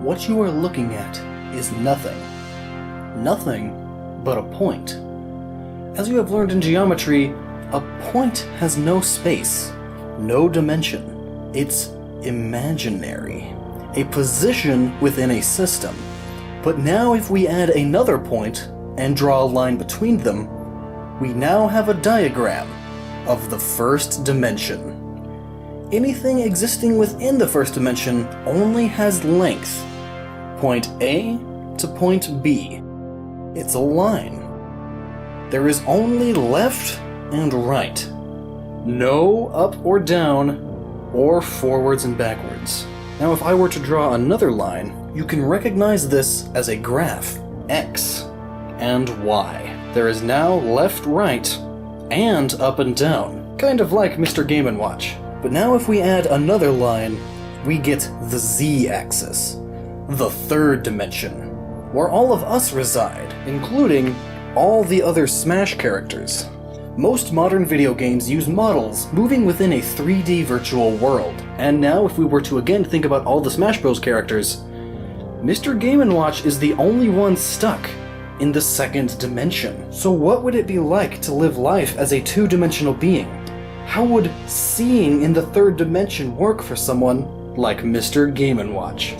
what you are looking at is nothing. Nothing but a point. As you have learned in geometry, a point has no space, no dimension. It's imaginary, a position within a system. But now if we add another point and draw a line between them, we now have a diagram of the first dimension. Anything existing within the first dimension only has length, point A to point B. It's a line. There is only left and right. No up or down, or forwards and backwards. Now if I were to draw another line, you can recognize this as a graph, X and Y. There is now left, right, and up and down, kind of like Mr. Game & Watch. But now if we add another line, we get the Z-axis, the third dimension, where all of us reside, including all the other Smash characters. Most modern video games use models moving within a 3D virtual world, and now if we were to again think about all the Smash Bros. Characters, Mr. Game & Watch is the only one stuck in the second dimension. So what would it be like to live life as a two-dimensional being? How would seeing in the third dimension work for someone like Mr. Game & Watch?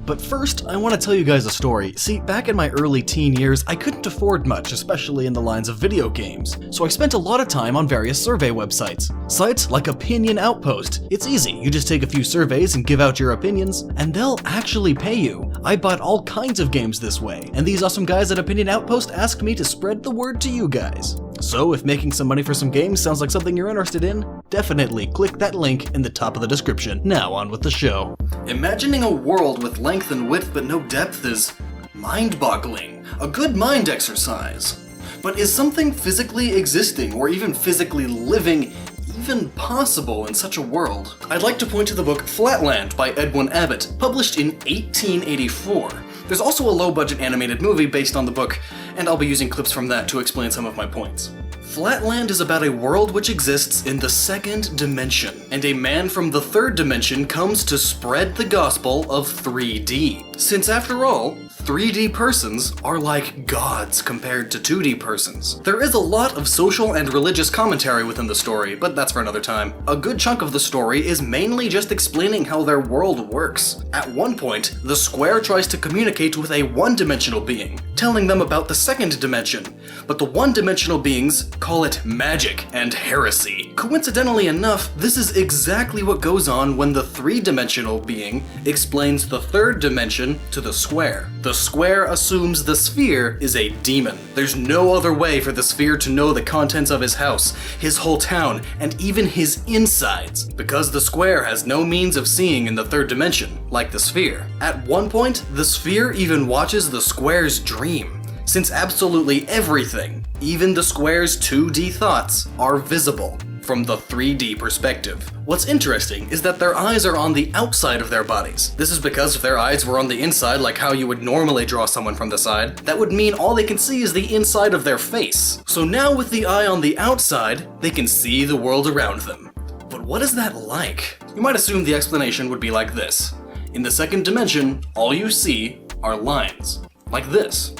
But first, I want to tell you guys a story. See, back in my early teen years, I couldn't afford much, especially in the lines of video games. So I spent a lot of time on various survey websites. Sites like Opinion Outpost. It's easy, you just take a few surveys and give out your opinions, and they'll actually pay you. I bought all kinds of games this way, and these awesome guys at Opinion Outpost asked me to spread the word to you guys. So if making some money for some games sounds like something you're interested in, definitely click that link in the top of the description. Now on with the show. Imagining a world with length and width but no depth is mind-boggling, a good mind exercise. But is something physically existing or even physically living even possible in such a world? I'd like to point to the book Flatland by Edwin Abbott, published in 1884. There's also a low-budget animated movie based on the book, and I'll be using clips from that to explain some of my points. Flatland is about a world which exists in the second dimension, and a man from the third dimension comes to spread the gospel of 3D. Since after all, 3D persons are like gods compared to 2D persons. There is a lot of social and religious commentary within the story, but that's for another time. A good chunk of the story is mainly just explaining how their world works. At one point, the square tries to communicate with a one-dimensional being, telling them about the second dimension, but the one-dimensional beings call it magic and heresy. Coincidentally enough, this is exactly what goes on when the three-dimensional being explains the third dimension to the square. The square assumes the sphere is a demon. There's no other way for the sphere to know the contents of his house, his whole town, and even his insides, because the square has no means of seeing in the third dimension, like the sphere. At one point, the sphere even watches the square's dream, since absolutely everything, even the square's 2D thoughts, are visible from the 3D perspective. What's interesting is that their eyes are on the outside of their bodies. This is because if their eyes were on the inside, like how you would normally draw someone from the side, that would mean all they can see is the inside of their face. So now with the eye on the outside, they can see the world around them. But what is that like? You might assume the explanation would be like this. In the second dimension, all you see are lines, like this.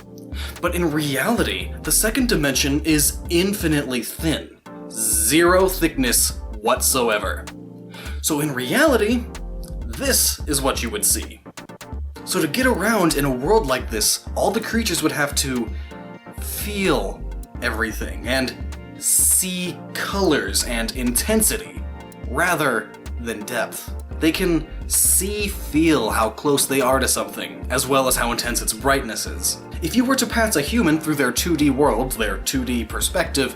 But in reality, the second dimension is infinitely thin. Zero thickness whatsoever. So in reality, this is what you would see. So to get around in a world like this, all the creatures would have to feel everything and see colors and intensity rather than depth. They can feel how close they are to something, as well as how intense its brightness is. If you were to pass a human through their 2D world, their 2D perspective,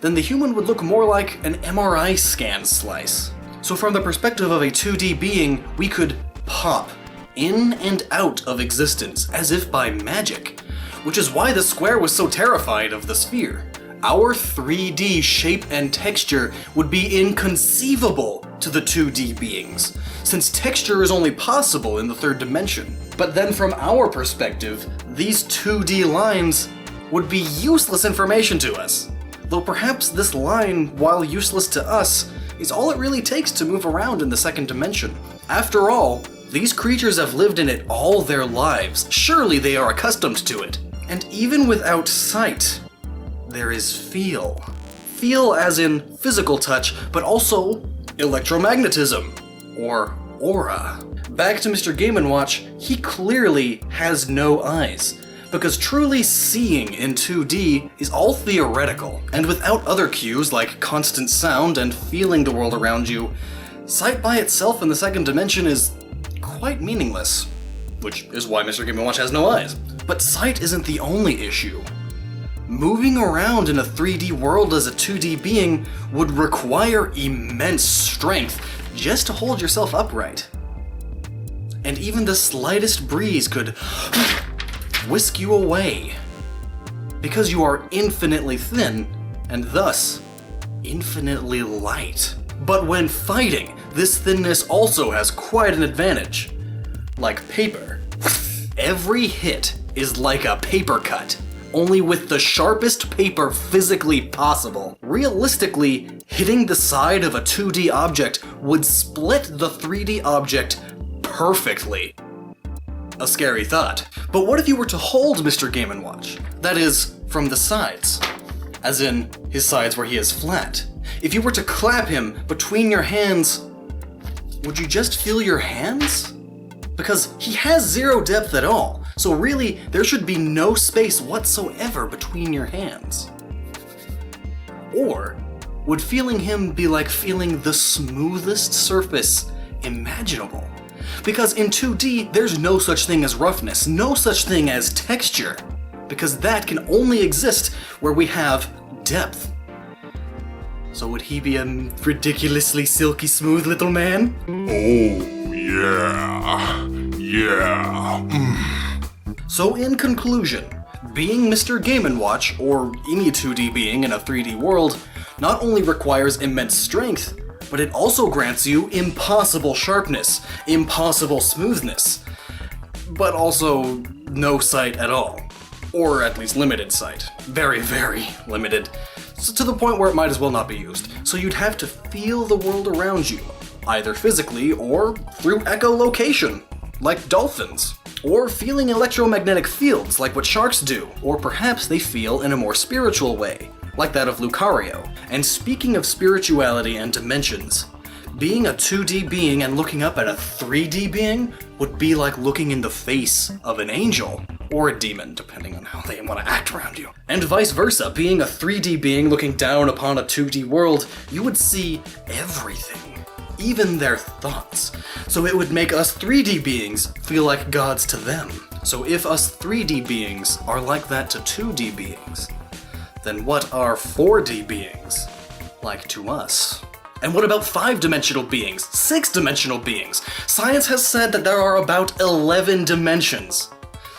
then the human would look more like an MRI scan slice. So from the perspective of a 2D being, we could pop in and out of existence as if by magic, which is why the square was so terrified of the sphere. Our 3D shape and texture would be inconceivable to the 2D beings, since texture is only possible in the third dimension. But then from our perspective, these 2D lines would be useless information to us. Though perhaps this line, while useless to us, is all it really takes to move around in the second dimension. After all, these creatures have lived in it all their lives. Surely they are accustomed to it. And even without sight, there is feel. Feel as in physical touch, but also electromagnetism, or aura. Back to Mr. Game & Watch, he clearly has no eyes, because truly seeing in 2D is all theoretical, and without other cues like constant sound and feeling the world around you, sight by itself in the second dimension is quite meaningless, which is why Mr. Game & Watch has no eyes. But sight isn't the only issue. Moving around in a 3D world as a 2D being would require immense strength just to hold yourself upright. And even the slightest breeze could whisk you away. Because you are infinitely thin, and thus, infinitely light. But when fighting, this thinness also has quite an advantage. Like paper. Every hit is like a paper cut, only with the sharpest paper physically possible. Realistically, hitting the side of a 2D object would split the 3D object perfectly. A scary thought. But what if you were to hold Mr. Game & Watch? That is, from the sides. As in, his sides where he is flat. If you were to clap him between your hands, would you just feel your hands? Because he has zero depth at all, so really, there should be no space whatsoever between your hands. Or, would feeling him be like feeling the smoothest surface imaginable? Because in 2D, there's no such thing as roughness, no such thing as texture, because that can only exist where we have depth. So would he be a ridiculously silky smooth little man? Oh, yeah. So in conclusion, being Mr. Game & Watch, or any 2D being in a 3D world, not only requires immense strength, but it also grants you impossible sharpness, impossible smoothness, but also no sight at all. Or at least limited sight. Very, very limited. So to the point where it might as well not be used. So you'd have to feel the world around you, either physically or through echolocation, like dolphins. Or feeling electromagnetic fields like what sharks do, or perhaps they feel in a more spiritual way, like that of Lucario. And speaking of spirituality and dimensions, being a 2D being and looking up at a 3D being would be like looking in the face of an angel, or a demon, depending on how they want to act around you. And vice versa, being a 3D being looking down upon a 2D world, you would see everything, even their thoughts. So it would make us 3D beings feel like gods to them. So if us 3D beings are like that to 2D beings, then what are 4D beings like to us? And what about 5-dimensional beings, 6-dimensional beings? Science has said that there are about 11 dimensions.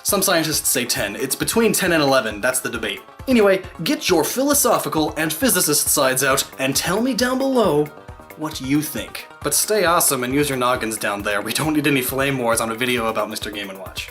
Some scientists say 10, it's between 10 and 11, that's the debate. Anyway, get your philosophical and physicist sides out and tell me down below what you think. But stay awesome and use your noggins down there, we don't need any flame wars on a video about Mr. Game & Watch.